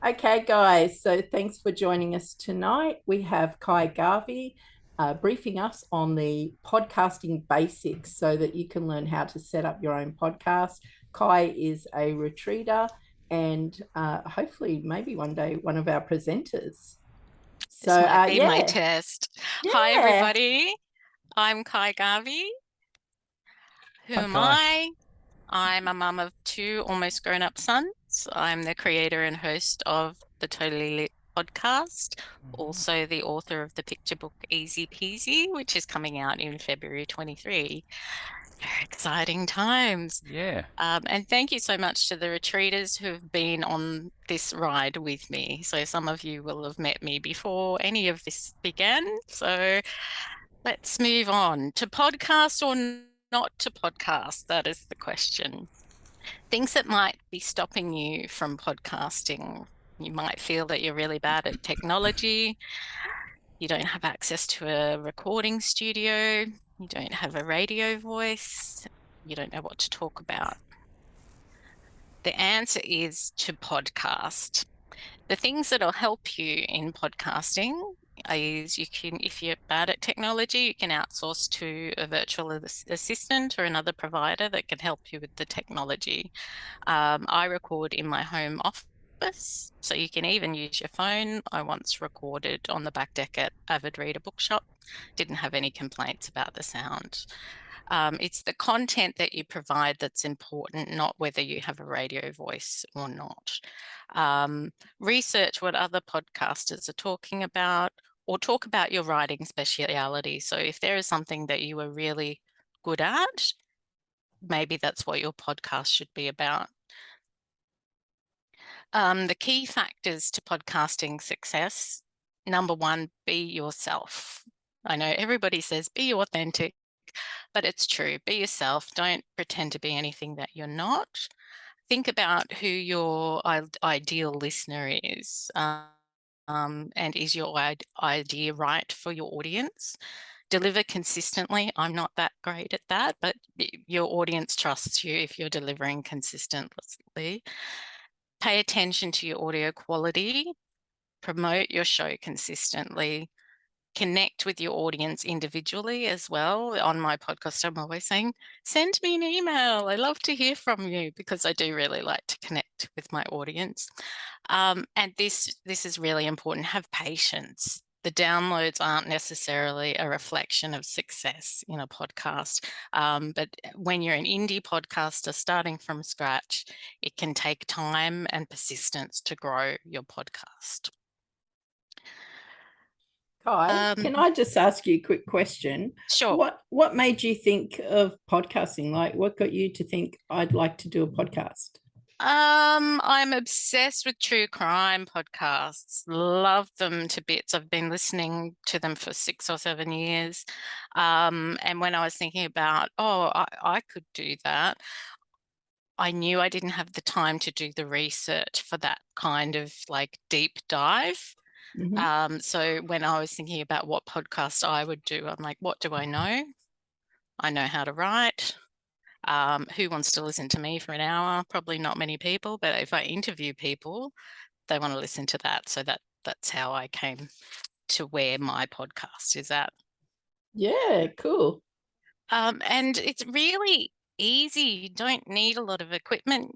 Okay, guys, so thanks for joining us tonight. We have Ky Garvey briefing us on the podcasting basics so that you can learn how to set up your own podcast. Ky is a retreater and hopefully, maybe one day, one of our presenters. So, This might be my yeah, test. Hi, yeah. everybody. I'm Ky Garvey. Who Hi, am Kai. I? I'm a mum of two almost grown-up sons. I'm the creator and host of the Totally Lit podcast, also the author of the picture book Easy Peasy, which is coming out in February 23. Very exciting times. Yeah. And thank you so much to the retreaters who have been on this ride with me. So some of you will have met me before any of this began. So let's move on to podcast or not to podcast. That is the question. Things that might be stopping you from podcasting. You might feel that you're really bad at technology. You don't have access to a recording studio. You don't have a radio voice. You don't know what to talk about. The answer is to podcast. The things that'll help you in podcasting is you can, if you're bad at technology, you can outsource to a virtual assistant or another provider that can help you with the technology. I record in my home office, so you can even use your phone. I once recorded on the back deck at Avid Reader Bookshop. Didn't have any complaints about the sound. It's the content that you provide that's important, not whether you have a radio voice or not. Research what other podcasters are talking about, or talk about your writing speciality. So if there is something that you are really good at, maybe that's what your podcast should be about. The key factors to podcasting success, number one, be yourself. I know everybody says be authentic, but it's true. Be yourself. Don't pretend to be anything that you're not. Think about who your ideal listener is. And is your idea right for your audience? Deliver consistently. I'm not that great at that, but your audience trusts you if you're delivering consistently. Pay attention to your audio quality. Promote your show consistently. Connect with your audience individually as well. On my podcast, I'm always saying, send me an email. I love to hear from you because I do really like to connect with my audience. And this is really important. Have patience. The downloads aren't necessarily a reflection of success in a podcast. But when you're an indie podcaster starting from scratch, it can take time and persistence to grow your podcast. Ky, can I just ask you a quick question? Sure. What made you think of podcasting? Like, what got you to think I'd like to do a podcast? I'm obsessed with true crime podcasts. Love them to bits. I've been listening to them for 6 or 7 years. And when I was thinking about, I could do that, I knew I didn't have the time to do the research for that kind of like deep dive. Mhm. So when I was thinking about what podcast I would do, I'm like, what do I know? I know how to write. Who wants to listen to me for an hour? Probably not many people, but if I interview people, they want to listen to that. So that's how I came to where my podcast is at. Yeah, cool. And it's really easy. You don't need a lot of equipment.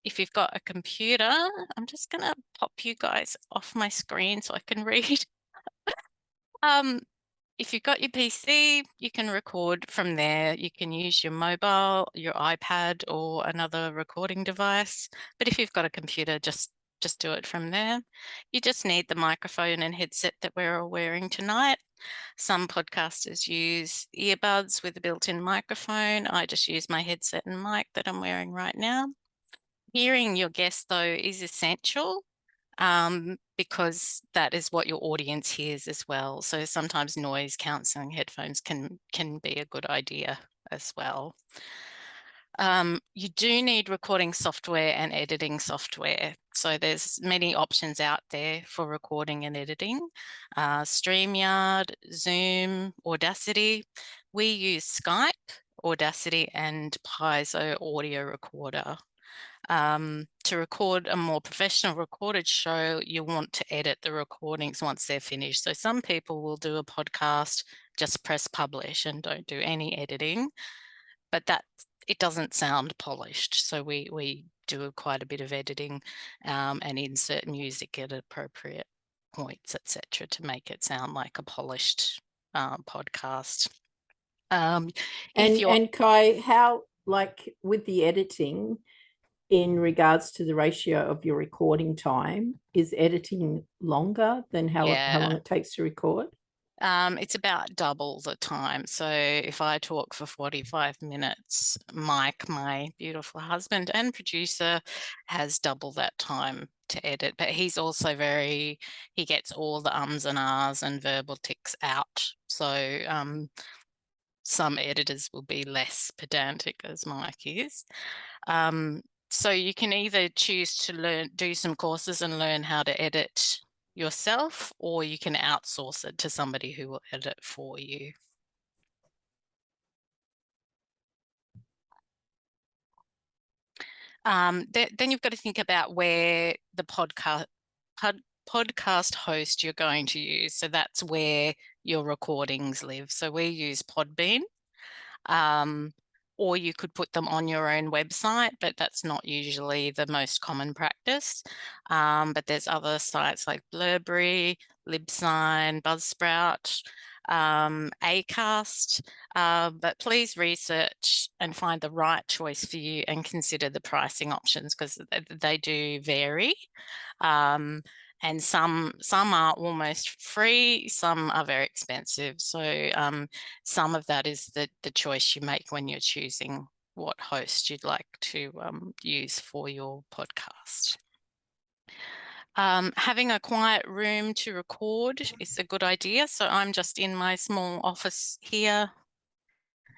If you've got a computer, I'm just gonna pop you guys off my screen so I can read. Um, If you've got your PC, you can record from there. You can use your mobile, your iPad, or another recording device. But if you've got a computer, just do it from there. You just need the microphone and headset that we're all wearing tonight. Some podcasters use earbuds with a built-in microphone. I just use my headset and mic that I'm wearing right now. Hearing your guest, though, is essential because that is what your audience hears as well. So sometimes noise cancelling headphones can be a good idea as well. You do need recording software and editing software. So there's many options out there for recording and editing. StreamYard, Zoom, Audacity. We use Skype, Audacity, and Piezo audio recorder. To record a more professional recorded show, you want to edit the recordings once they're finished. So some people will do a podcast, just press publish and don't do any editing, but it doesn't sound polished. So we do quite a bit of editing and insert music at appropriate points, etc., to make it sound like a polished podcast. And Ky, how, like with the editing, in regards to the ratio of your recording time, is editing longer than how long it takes to record? It's about double the time. So if I talk for 45 minutes, Mike, my beautiful husband and producer, has double that time to edit. But he's also he gets all the ums and ahs and verbal tics out. So some editors will be less pedantic, as Mike is. So you can either choose to do some courses and learn how to edit yourself, or you can outsource it to somebody who will edit for you. Then you've got to think about where the podcast host you're going to use. So that's where your recordings live. So we use Podbean. Or you could put them on your own website, but that's not usually the most common practice. But there's other sites like Blurberry, Libsyn, Buzzsprout, Acast. But please research and find the right choice for you and consider the pricing options, because they do vary. And some are almost free, some are very expensive. So some of that is the choice you make when you're choosing what host you'd like to use for your podcast. Having a quiet room to record is a good idea. So I'm just in my small office here.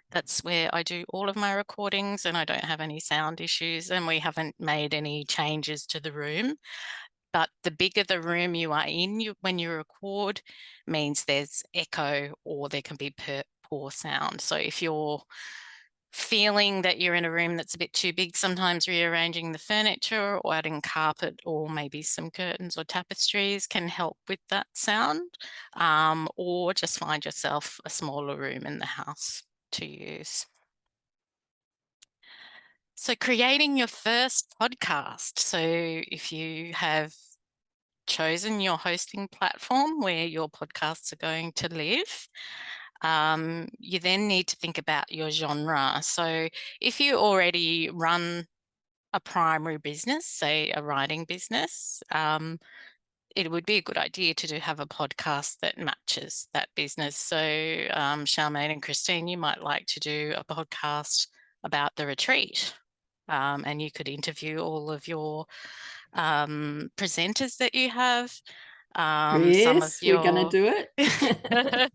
That's where I do all of my recordings, and I don't have any sound issues, and we haven't made any changes to the room. But the bigger the room you are in when you record means there's echo, or there can be poor sound. So if you're feeling that you're in a room that's a bit too big, sometimes rearranging the furniture or adding carpet or maybe some curtains or tapestries can help with that sound, or just find yourself a smaller room in the house to use. So creating your first podcast. So if you have chosen your hosting platform where your podcasts are going to live, you then need to think about your genre. So if you already run a primary business, say a writing business, it would be a good idea to have a podcast that matches that business. So Charmaine and Christine, you might like to do a podcast about the retreat. And you could interview all of your presenters that you have. Some of we're going to do it.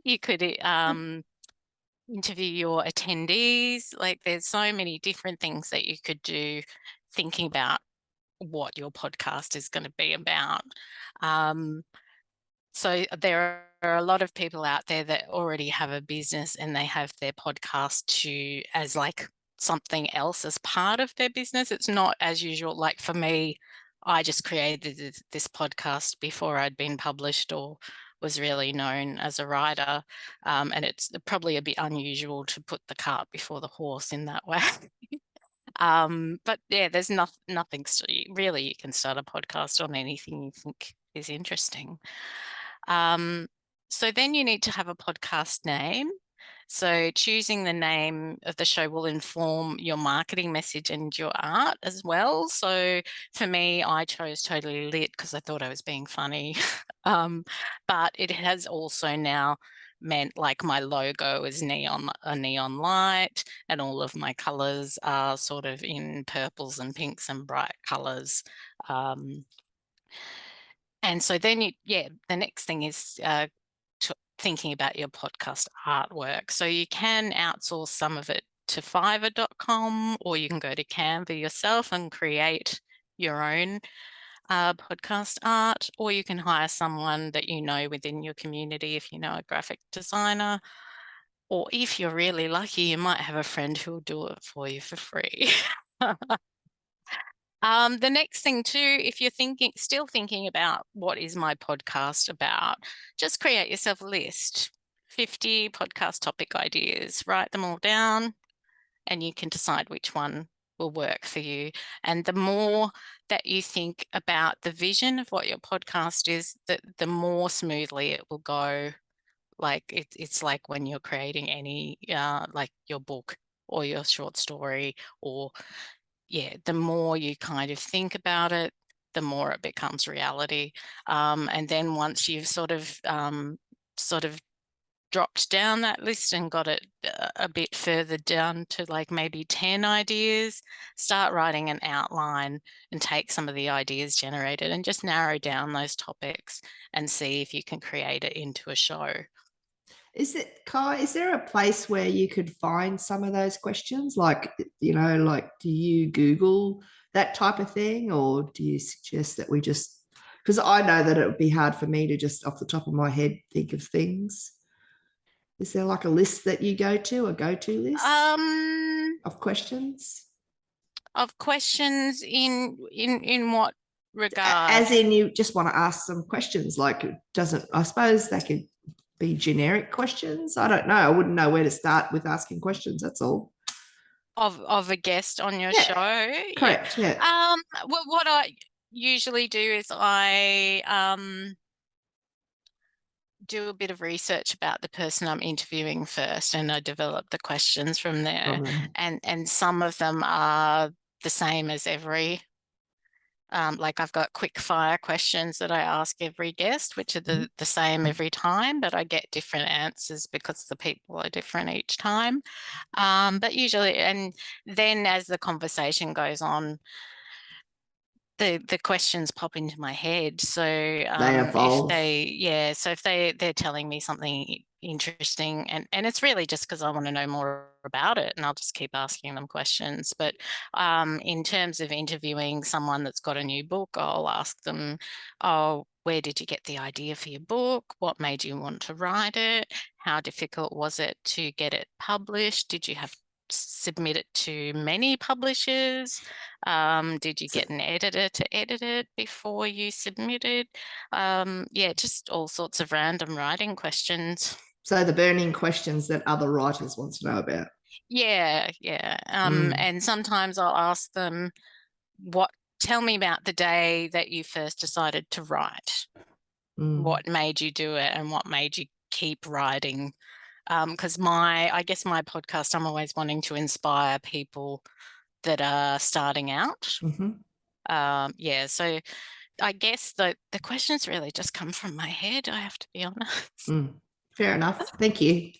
You could interview your attendees. Like, there's so many different things that you could do thinking about what your podcast is going to be about. So there are a lot of people out there that already have a business and they have their podcast as like something else as part of their business. It's not as usual. Like for me, I just created this podcast before I'd been published or was really known as a writer. And it's probably a bit unusual to put the cart before the horse in that way. But yeah, there's nothing really. You can start a podcast on anything you think is interesting. So then you need to have a podcast name. So choosing the name of the show will inform your marketing message and your art as well. So for me, I chose Totally Lit because I thought I was being funny. But it has also now meant like my logo is a neon light, and all of my colors are sort of in purples and pinks and bright colors. And so then the next thing is thinking about your podcast artwork. So you can outsource some of it to fiverr.com, or you can go to Canva yourself and create your own podcast art, or you can hire someone that you know within your community if you know a graphic designer. Or if you're really lucky, you might have a friend who will do it for you for free. The next thing too, if you're still thinking about what is my podcast about, just create yourself a list. 50 podcast topic ideas, write them all down, and you can decide which one will work for you. And the more that you think about the vision of what your podcast is, the more smoothly it will go. Like it's like when you're creating any like your book or your short story, or the more you kind of think about it, the more it becomes reality. And then once you've sort of dropped down that list and got it a bit further down to like maybe 10 ideas, start writing an outline and take some of the ideas generated and just narrow down those topics and see if you can create it into a show. Kai, is there a place where you could find some of those questions? Like, like, do you Google that type of thing, or do you suggest that we just, because I know that it would be hard for me to just off the top of my head think of things. Is there like a list that you go to, a go-to list of questions? Of questions in what regard? As in, you just want to ask some questions, like I suppose they could be generic questions. I don't know. I wouldn't know where to start with asking questions. That's all. Of a guest on your show. Correct. Yeah. Well, what I usually do is I do a bit of research about the person I'm interviewing first, and I develop the questions from there. And some of them are the same as every. Like I've got quick fire questions that I ask every guest, which are the same every time, but I get different answers because the people are different each time. But usually, and then as the conversation goes on, the questions pop into my head. So they evolve. if they're telling me something interesting, and it's really just because I want to know more about it, and I'll just keep asking them questions. But in terms of interviewing someone that's got a new book, I'll ask them, oh, where did you get the idea for your book? What made you want to write it? How difficult was it to get it published? Did you have to submit it to many publishers? Did you get an editor to edit it before you submitted? Just all sorts of random writing questions. So the burning questions that other writers want to know about. Yeah. And sometimes I'll ask them, tell me about the day that you first decided to write. What made you do it, and what made you keep writing? Because I guess my podcast, I'm always wanting to inspire people that are starting out. So I guess the questions really just come from my head, I have to be honest. Fair enough. Thank you.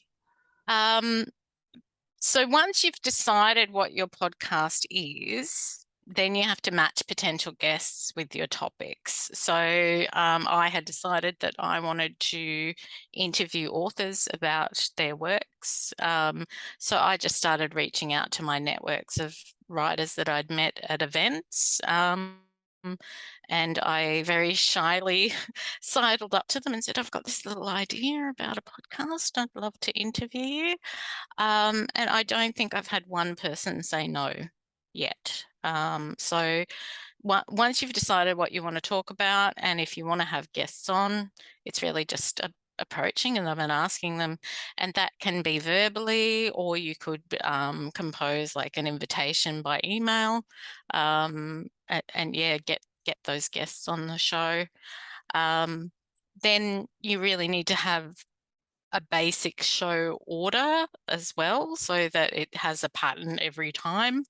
So once you've decided what your podcast is, then you have to match potential guests with your topics. So I had decided that I wanted to interview authors about their works. So I just started reaching out to my networks of writers that I'd met at events. And I very shyly sidled up to them and said, I've got this little idea about a podcast. I'd love to interview you. And I don't think I've had one person say no yet. So once you've decided what you want to talk about, and if you want to have guests on, it's really just approaching them and asking them, and that can be verbally, or you could compose like an invitation by email, and get those guests on the show. Then you really need to have a basic show order as well, so that it has a pattern every time.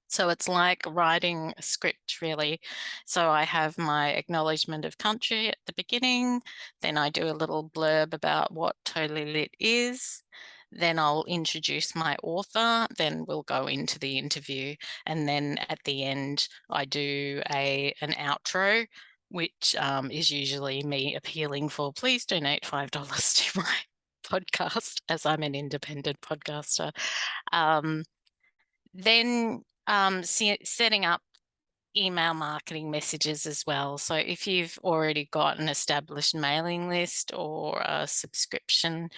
So it's like writing a script, really. So I have my acknowledgement of country at the beginning, then I do a little blurb about what Totally Lit is, then I'll introduce my author, then we'll go into the interview, and then at the end I do an outro, which is usually me appealing for, please donate $5 to my podcast, as I'm an independent podcaster. Then setting up email marketing messages as well. So if you've already got an established mailing list or a subscription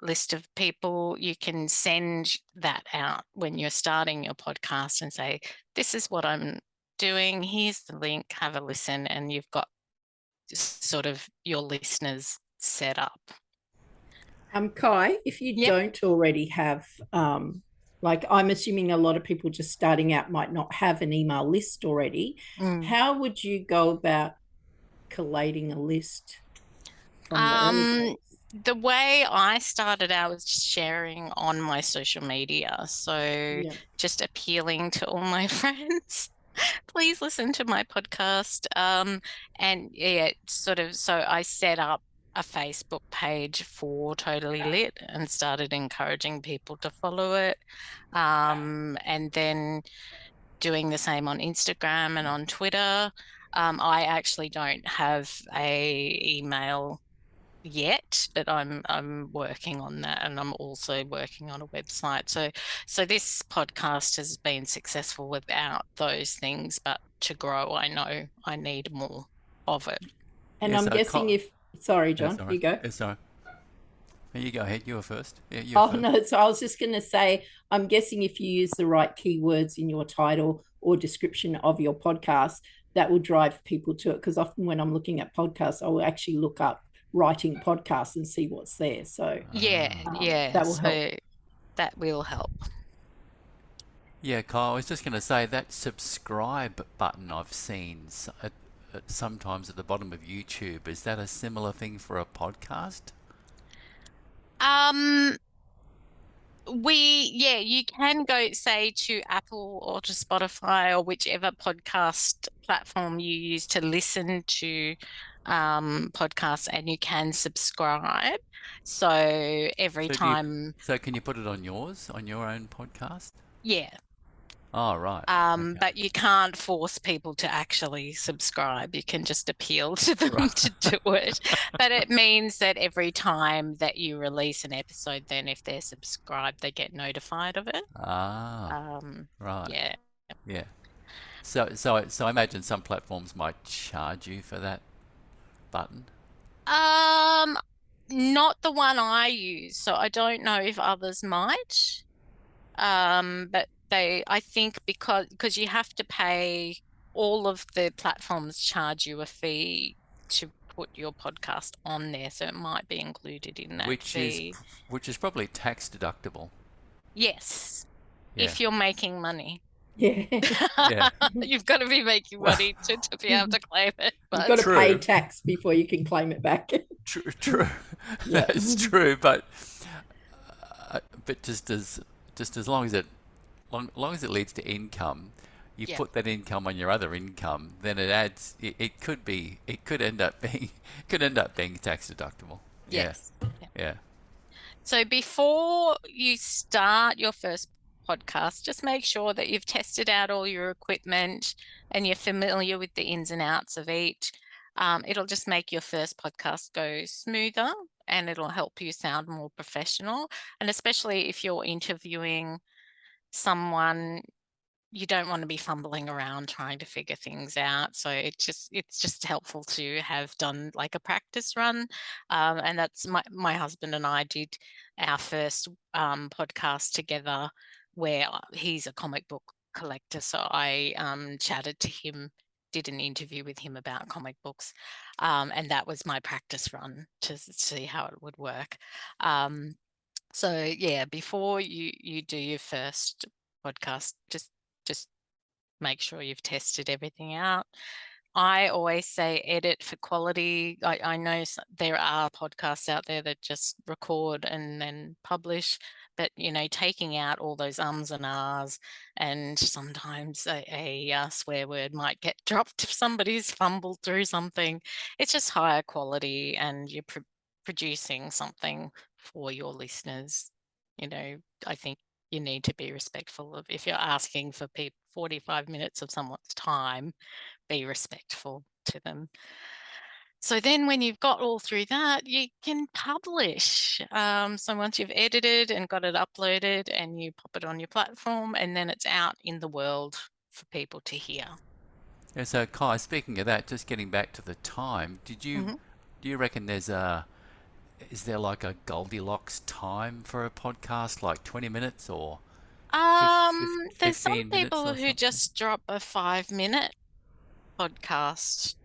list of people, you can send that out when you're starting your podcast and say, this is what I'm doing. Here's the link, have a listen, and you've got sort of your listeners set up. Ky, if you Yep. don't already have, like I'm assuming a lot of people just starting out might not have an email list already. How would you go about collating a list from the early days? The way I started out was just sharing on my social media. So Yeah. just appealing to all my friends. Please listen to my podcast. And yeah, sort of, so I set up a Facebook page for Totally Lit and started encouraging people to follow it. And then doing the same on Instagram and on Twitter. I actually don't have a email yet, but I'm working on that, and I'm also working on a website. So this podcast has been successful without those things, but to grow, I know I need more of it. And Yeah, I'm so guessing if, sorry, John, sorry. you go. Sorry. You go ahead. You were first. Yeah, you Oh, first. no. So I was just going to say, I'm guessing if you use the right keywords in your title or description of your podcast, that will drive people to it. Because often when I'm looking at podcasts, I will actually look up writing podcasts and see what's there. So Yeah, that will help. That will help. Yeah, Kyle, I was just going to say that subscribe button I've seen sometimes at the bottom of YouTube. Is that a similar thing for a podcast? You can go, say, to Apple or to Spotify or whichever podcast platform you use to listen to podcasts, and you can subscribe. So every time. So can you put it on yours, on your own podcast? Yeah. Oh, right. Okay. But you can't force people to actually subscribe. You can just appeal to them to do it. But it means that every time that you release an episode, then if they're subscribed, they get notified of it. Right. Yeah. Yeah. So I imagine some platforms might charge you for that button. Not the one I use, so I don't know if others might. But I think because you have to pay, all of the platforms charge you a fee to put your podcast on there, so it might be included in that fee. Which is probably tax deductible. Yes, Yeah. if you're making money. Yeah. Yeah. You've got to be making money to be able to claim it. You've got to pay tax before you can claim it back. True. That's true, but just as long as it leads to income, you put that income on your other income, then it adds. It could end up being tax deductible. Yes. Yeah. So before you start your first podcast, just make sure that you've tested out all your equipment and you're familiar with the ins and outs of each. It'll just make your first podcast go smoother, and it'll help you sound more professional. And especially if you're interviewing someone, you don't want to be fumbling around trying to figure things out. So it's just helpful to have done like a practice run. And that's my husband and I did our first podcast together, where he's a comic book collector. So I chatted to him, did an interview with him about comic books. And that was my practice run to see how it would work. So yeah, before you do your first podcast, just make sure you've tested everything out. I always say edit for quality. I know there are podcasts out there that just record and then publish, but taking out all those ums and ahs, and sometimes a swear word might get dropped if somebody's fumbled through something. It's just higher quality, and you're producing something for your listeners. I think you need to be respectful of, if you're asking for 45 minutes of someone's time, be respectful to them. So then when you've got all through that, you can publish. So once you've edited and got it uploaded, and you pop it on your platform, and then it's out in the world for people to hear. Yeah, so Kai, speaking of that, just getting back to the time, Mhm. do you reckon is there like a Goldilocks time for a podcast, like 20 minutes or There's some 15 minutes people or who something? just drop a 5-minute podcast.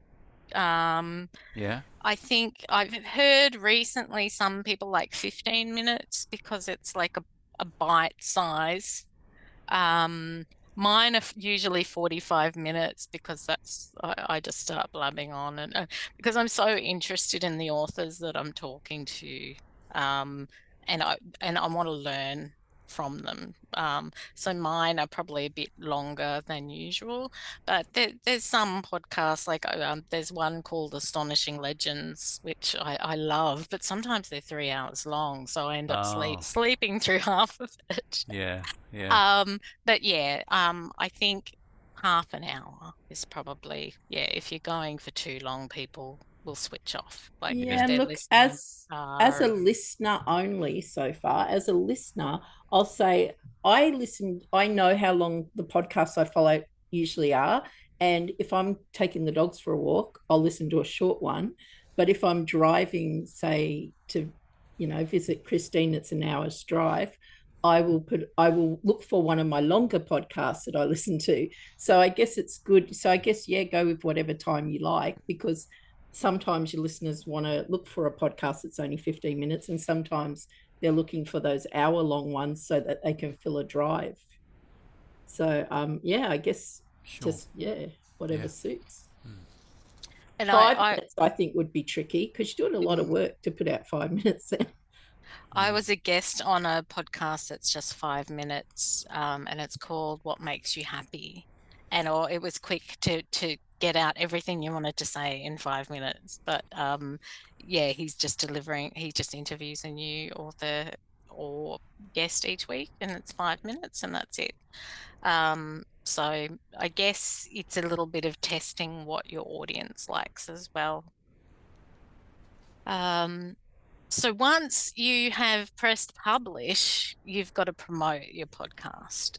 Um, Yeah. I think I've heard recently some people like 15 minutes because it's like a bite size. Um, Mine are usually 45 minutes because I just start blabbing on and because I'm so interested in the authors that I'm talking to, um, and I want to learn from them. So mine are probably a bit longer than usual, but there's some podcasts like there's one called Astonishing Legends, which I love, but sometimes they're 3 hours long, so I end up Oh, sleeping through half of it. yeah, yeah, Um, but yeah, I think half an hour is probably, yeah, if you're going for too long, people will switch off. Like if Yeah, yeah. and they're look, listening in the as car a and listener only so far, as a listener, I'll say I know how long the podcasts I follow usually are. And if I'm taking the dogs for a walk, I'll listen to a short one. But if I'm driving, say, to, visit Christine, it's an hour's drive, I will look for one of my longer podcasts that I listen to. So I guess it's good. So I guess, yeah, go with whatever time you like, because sometimes your listeners want to look for a podcast that's only 15 minutes, and sometimes they're looking for those hour-long ones so that they can fill a drive. So yeah, I guess Sure. just, yeah, whatever Yeah. suits. and 5 minutes I think would be tricky because you're doing a lot of mm, work to put out 5 minutes. I was a guest on a podcast that's just 5 minutes, and it's called What Makes You Happy. Or it was quick to get out everything you wanted to say in 5 minutes. But yeah, he just interviews a new author or guest each week, and it's 5 minutes, and that's it. So I guess it's a little bit of testing what your audience likes as well. So once you have pressed publish, you've got to promote your podcast.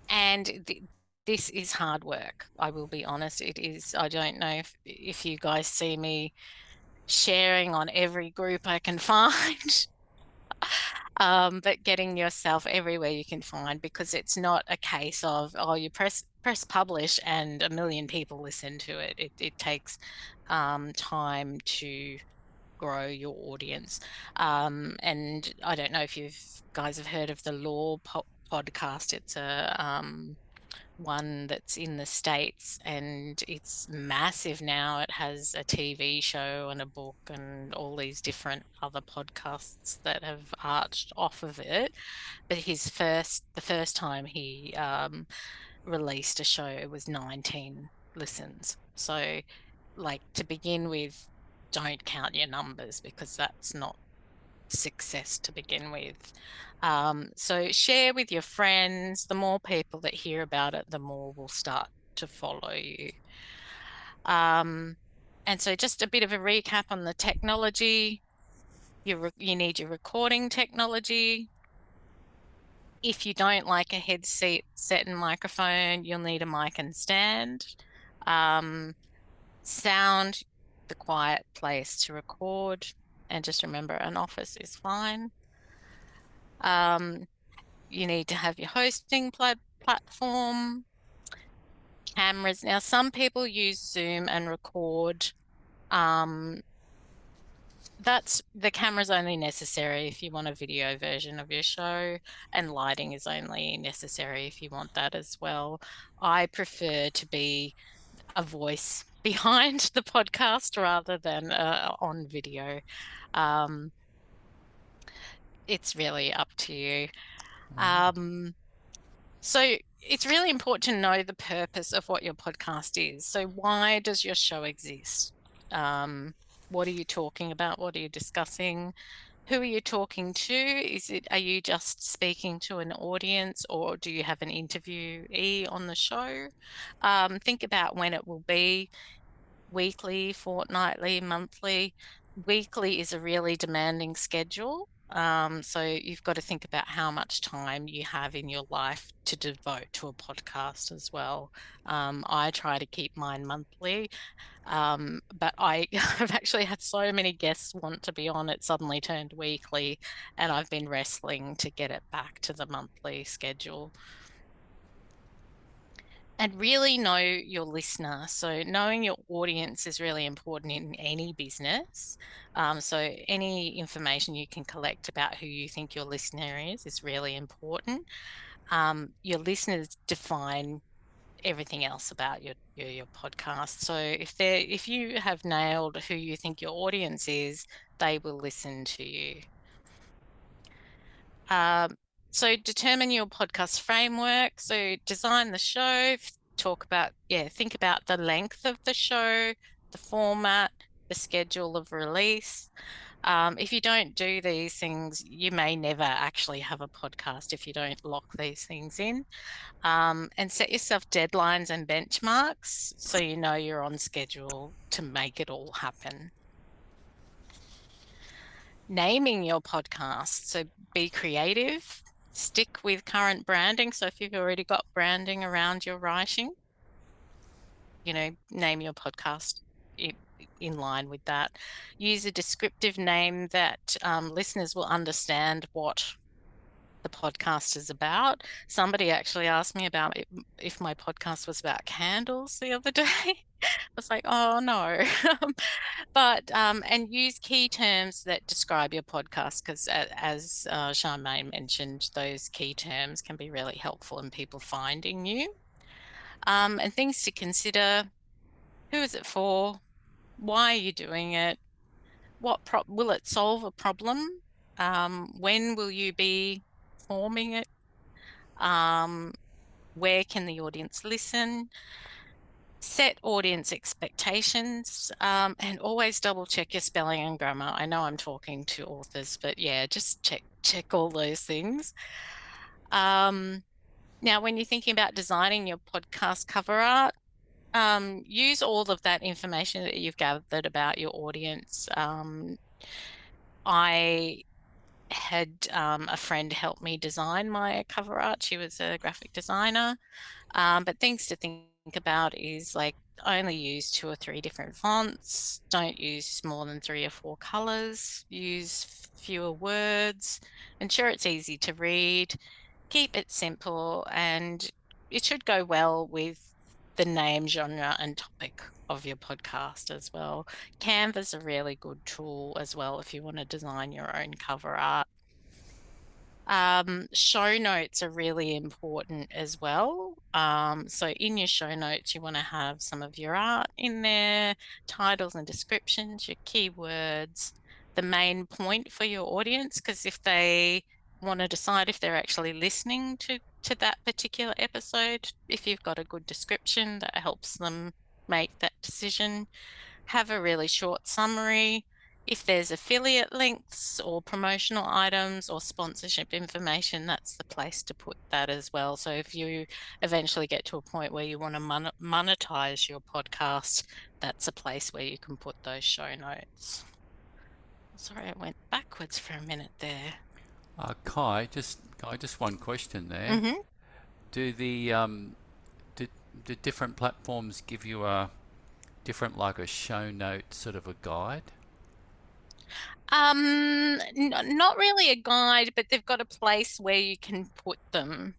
And this is hard work. I will be honest. It is. I don't know if you guys see me sharing on every group I can find. But getting yourself everywhere you can find, because it's not a case of, oh, you press publish and a million people listen to it. It takes time to grow your audience. And I don't know if you guys have heard of the Law podcast. It's a one that's in the States, and it's massive now. It has a TV show and a book and all these different other podcasts that have arched off of it. But the first time he released a show, it was 19 listens. So, like, to begin with, don't count your numbers, because that's not success to begin with. So share with your friends. The more people that hear about it, the more will start to follow you. And so just a bit of a recap on the technology. You need your recording technology. If you don't like a headset set and microphone, you'll need a mic and stand. Sound, the quiet place to record, and just remember, an office is fine. You need to have your hosting platform, cameras. Now, some people use Zoom and record. The camera's only necessary if you want a video version of your show, and lighting is only necessary if you want that as well. I prefer to be a voice behind the podcast rather than on video. It's really up to you. So it's really important to know the purpose of what your podcast is. So why does your show exist? What are you talking about? What are you discussing? Who are you talking to? Are you just speaking to an audience, or do you have an interviewee on the show? Think about when it will be: weekly, fortnightly, monthly. Weekly is a really demanding schedule. So you've got to think about how much time you have in your life to devote to a podcast as well. I try to keep mine monthly, but I've actually had so many guests want to be on, it suddenly turned weekly, and I've been wrestling to get it back to the monthly schedule. And really know your listener. So knowing your audience is really important in any business. So any information you can collect about who you think your listener is really important. Your listeners define everything else about your podcast. So if you have nailed who you think your audience is, they will listen to you. So determine your podcast framework. So design the show, think about the length of the show, the format, the schedule of release. If you don't do these things, you may never actually have a podcast if you don't lock these things in. And set yourself deadlines and benchmarks so you know you're on schedule to make it all happen. Naming your podcast. So be creative, stick with current branding. So if you've already got branding around your writing, name your podcast in line with that. Use a descriptive name that listeners will understand what the podcast is about. Somebody actually asked me about if my podcast was about candles the other day. I was like, oh no. And use key terms that describe your podcast, because as Charmaine mentioned, those key terms can be really helpful in people finding you. And things to consider: who is it for? Why are you doing it? Will it solve a problem? When will you be forming it? Where can the audience listen? Set audience expectations, and always double check your spelling and grammar. I know I'm talking to authors, but yeah, just check all those things. Now, when you're thinking about designing your podcast cover art, use all of that information that you've gathered about your audience. I had a friend help me design my cover art. She was a graphic designer. But things to think about is like only use 2 or 3 different fonts. Don't use more than 3 or 4 colors. Use fewer words. Ensure it's easy to read. Keep it simple, and it should go well with the name, genre, and topic of your podcast as well. Canva's a really good tool as well if you want to design your own cover art. Show notes are really important as well. So in your show notes, you want to have some of your art in there, titles and descriptions, your keywords, the main point for your audience, because if they want to decide if they're actually listening to that particular episode, if you've got a good description, that helps them make that decision. Have a really short summary. If there's affiliate links or promotional items or sponsorship information, that's the place to put that as well. So if you eventually get to a point where you want to monetize your podcast, that's a place where you can put those show notes. Sorry, I went backwards for a minute there. Ky, just one question there. Mm-hmm. Do different platforms give you a different, like a show note sort of a guide? Not really a guide, but they've got a place where you can put them.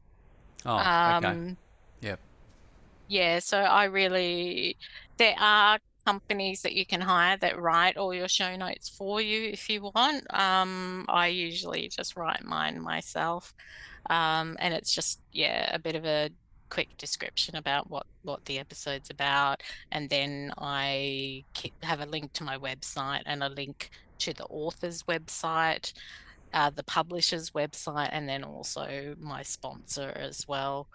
Oh, okay. Yep. Yeah, so there are companies that you can hire that write all your show notes for you if you want. I usually just write mine myself. And it's just, a bit of a quick description about what the episode's about. And then I have a link to my website and a link to the author's website, the publisher's website, and then also my sponsor as well.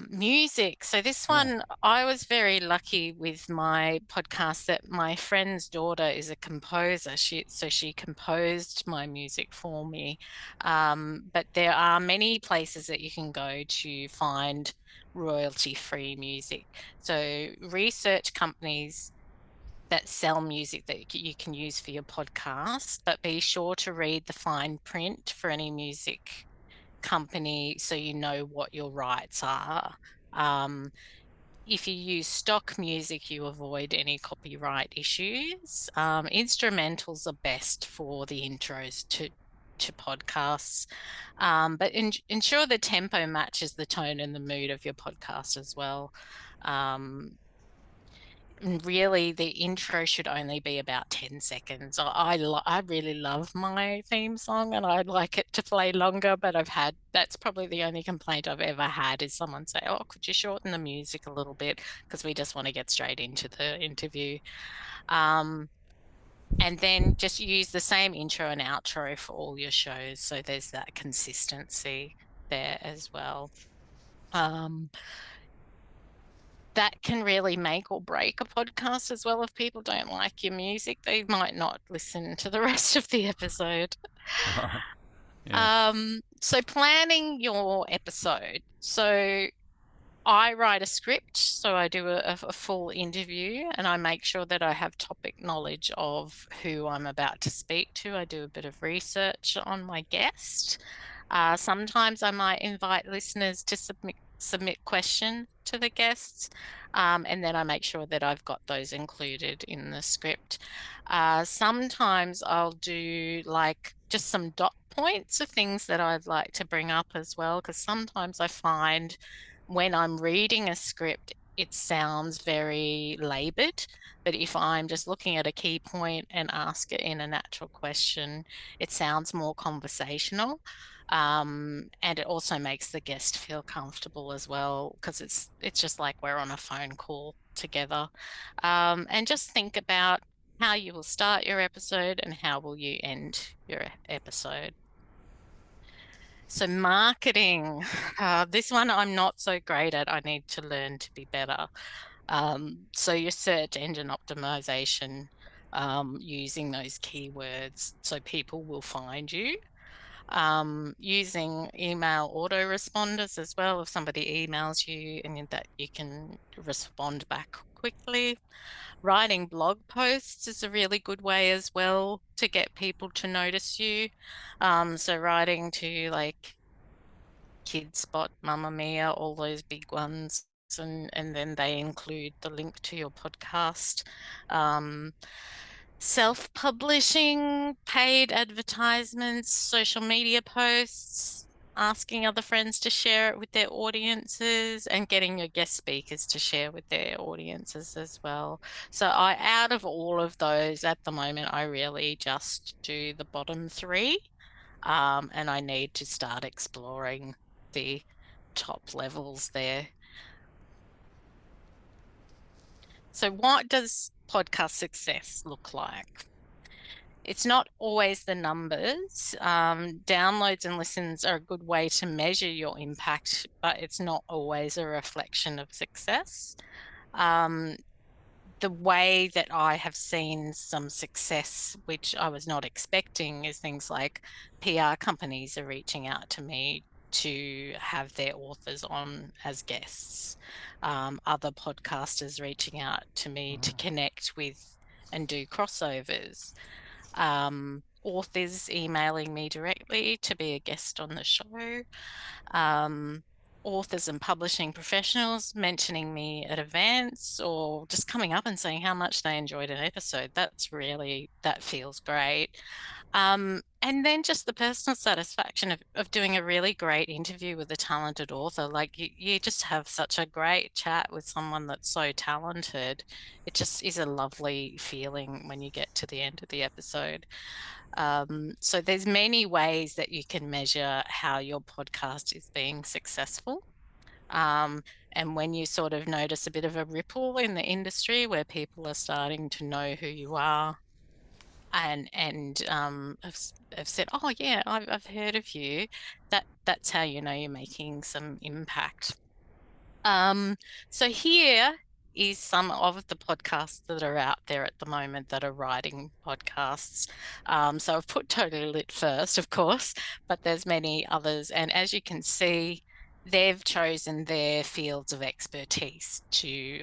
Music. So this one, I was very lucky with my podcast that my friend's daughter is a composer. She composed my music for me. But there are many places that you can go to find royalty-free music. So research companies that sell music that you can use for your podcast, but be sure to read the fine print for any music company so you know what your rights are. If you use stock music, you avoid any copyright issues. Instrumentals are best for the intros to podcasts, but ensure the tempo matches the tone and the mood of your podcast as well. Really, the intro should only be about 10 seconds. I really love my theme song and I'd like it to play longer, but that's probably the only complaint I've ever had is someone say, oh, could you shorten the music a little bit? Because we just want to get straight into the interview. And then just use the same intro and outro for all your shows. So there's that consistency there as well. That can really make or break a podcast as well. If people don't like your music, they might not listen to the rest of the episode. Yeah. So planning your episode. So I write a script, so I do a full interview and I make sure that I have topic knowledge of who I'm about to speak to. I do a bit of research on my guest. Sometimes I might invite listeners to submit questions to the guests, and then I make sure that I've got those included in the script. Sometimes I'll do like just some dot points of things that I'd like to bring up as well, because sometimes I find when I'm reading a script, it sounds very labored, but if I'm just looking at a key point and ask it in a natural question, it sounds more conversational. And it also makes the guest feel comfortable as well, because it's just like we're on a phone call together. And just think about how you will start your episode and how will you end your episode. So marketing, this one I'm not so great at. I need to learn to be better. So your search engine optimization, using those keywords so people will find you. Using email autoresponders as well. If somebody emails you and that you can respond back quickly. Writing blog posts is a really good way as well to get people to notice you. So writing to like Kid Spot, Mamma Mia, all those big ones, and then they include the link to your podcast. Self-publishing, paid advertisements, social media posts, asking other friends to share it with their audiences, and getting your guest speakers to share with their audiences as well. So out of all of those at the moment, I really just do the bottom three, and I need to start exploring the top levels there. So what does podcast success look like? It's not always the numbers. Downloads and listens are a good way to measure your impact, but it's not always a reflection of success. The way that I have seen some success, which I was not expecting, is things like PR companies are reaching out to me to have their authors on as guests. Other podcasters reaching out to me to connect with and do crossovers. Authors emailing me directly to be a guest on the show. Authors and publishing professionals mentioning me at events or just coming up and saying how much they enjoyed an episode. That feels great. And then just the personal satisfaction of doing a really great interview with a talented author. Like you just have such a great chat with someone that's so talented. It just is a lovely feeling when you get to the end of the episode. So there's many ways that you can measure how your podcast is being successful. And when you sort of notice a bit of a ripple in the industry where people are starting to know who you are and have said, oh yeah, I've heard of you, that's how you know you're making some impact. So here is some of the podcasts that are out there at the moment that are writing podcasts. So I've put Totally Lit first, of course, but there's many others. And as you can see, they've chosen their fields of expertise to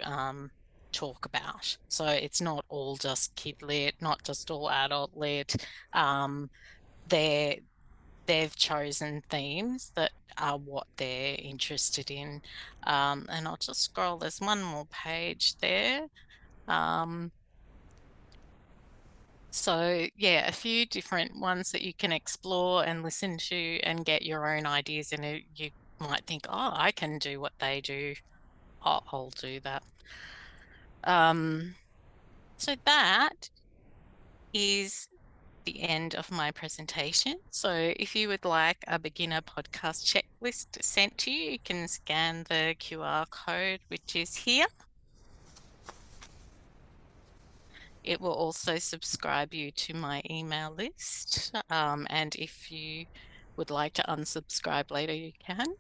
talk about. So it's not all just kid lit, not just all adult lit. They've chosen themes that are what they're interested in. And I'll just scroll, there's one more page there. So yeah, a few different ones that you can explore and listen to and get your own ideas in it. You might think, oh, I can do what they do. I'll do that. So that is the end of my presentation. So if you would like a beginner podcast checklist sent to you, you can scan the QR code, which is here. It will also subscribe you to my email list. And if you would like to unsubscribe later, you can.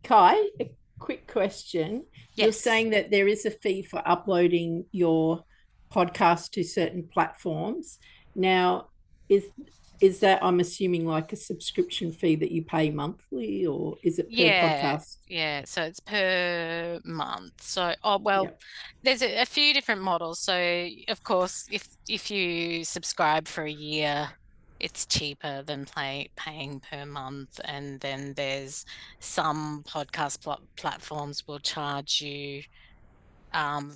Ky, a quick question. You're Yes. saying that there is a fee for uploading your podcast to certain platforms. Now, is that, I'm assuming, like a subscription fee that you pay monthly, or is it per podcast? Yeah, so it's per month. So, well, there's a few different models. So, of course, if you subscribe for a year, it's cheaper than paying per month. And then there's some podcast platforms will charge you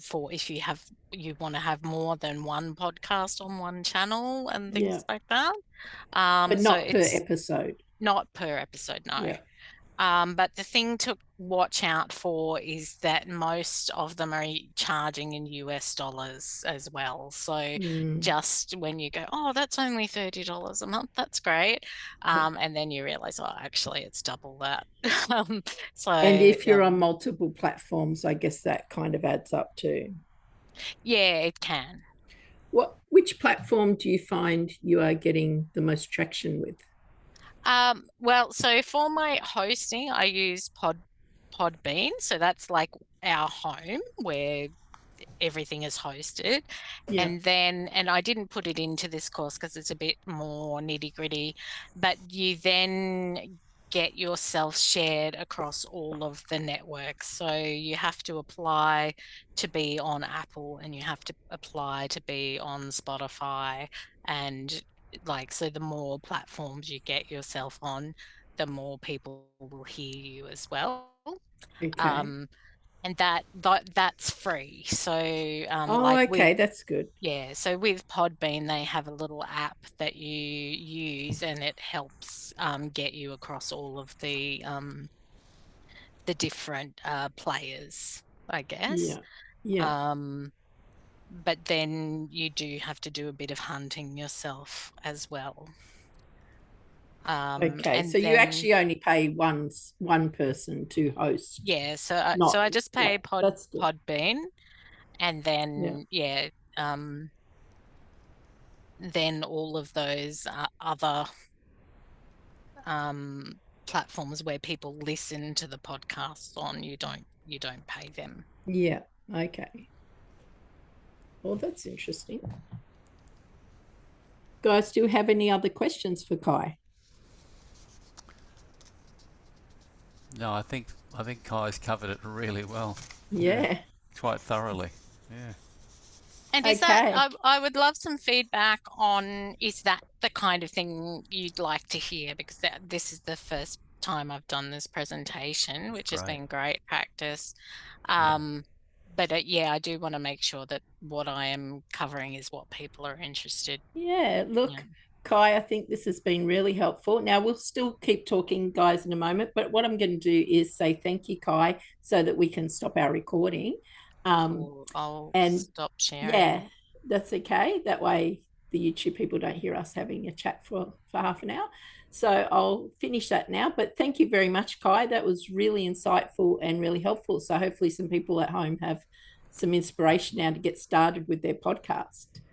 for if you want to have more than one podcast on one channel and things like that. But so not per it's episode. not per episode, no. Yeah. But the thing to watch out for is that most of them are charging in US dollars as well. So just when you go, oh, that's only $30 a month, that's great. And then you realize, oh, actually, it's double that. And if you're on multiple platforms, I guess that kind of adds up too. Yeah, it can. Which platform do you find you are getting the most traction with? Well, so for my hosting, I use Podbean. So that's like our home where everything is hosted. And I didn't put it into this course because it's a bit more nitty-gritty, but you then get yourself shared across all of the networks. So you have to apply to be on Apple, and you have to apply to be on Spotify, and so the more platforms you get yourself on, the more people will hear you as well. And that's free. So okay, that's good. Yeah, so with Podbean, they have a little app that you use, and it helps get you across all of the different players, I guess. But then you do have to do a bit of hunting yourself as well. Okay, so you actually only pay one person to host. Yeah, so I just pay Podbean, and then then all of those other platforms where people listen to the podcasts on, you don't pay them. Yeah. Okay. Well, that's interesting. Guys, do you have any other questions for Ky? No, I think Ky's covered it really well. Yeah. Quite thoroughly. Yeah. And is that, I would love some feedback on, is that the kind of thing you'd like to hear? Because this is the first time I've done this presentation, which has been great practice. But yeah, I do want to make sure that what I am covering is what people are interested. Yeah, look, Ky, I think this has been really helpful. Now, we'll still keep talking, guys, in a moment, but what I'm going to do is say thank you, Ky, so that we can stop our recording. I'll stop sharing. Yeah, that's okay. That way the YouTube people don't hear us having a chat for half an hour. So I'll finish that now. But thank you very much, Ky. That was really insightful and really helpful. So hopefully some people at home have some inspiration now to get started with their podcast.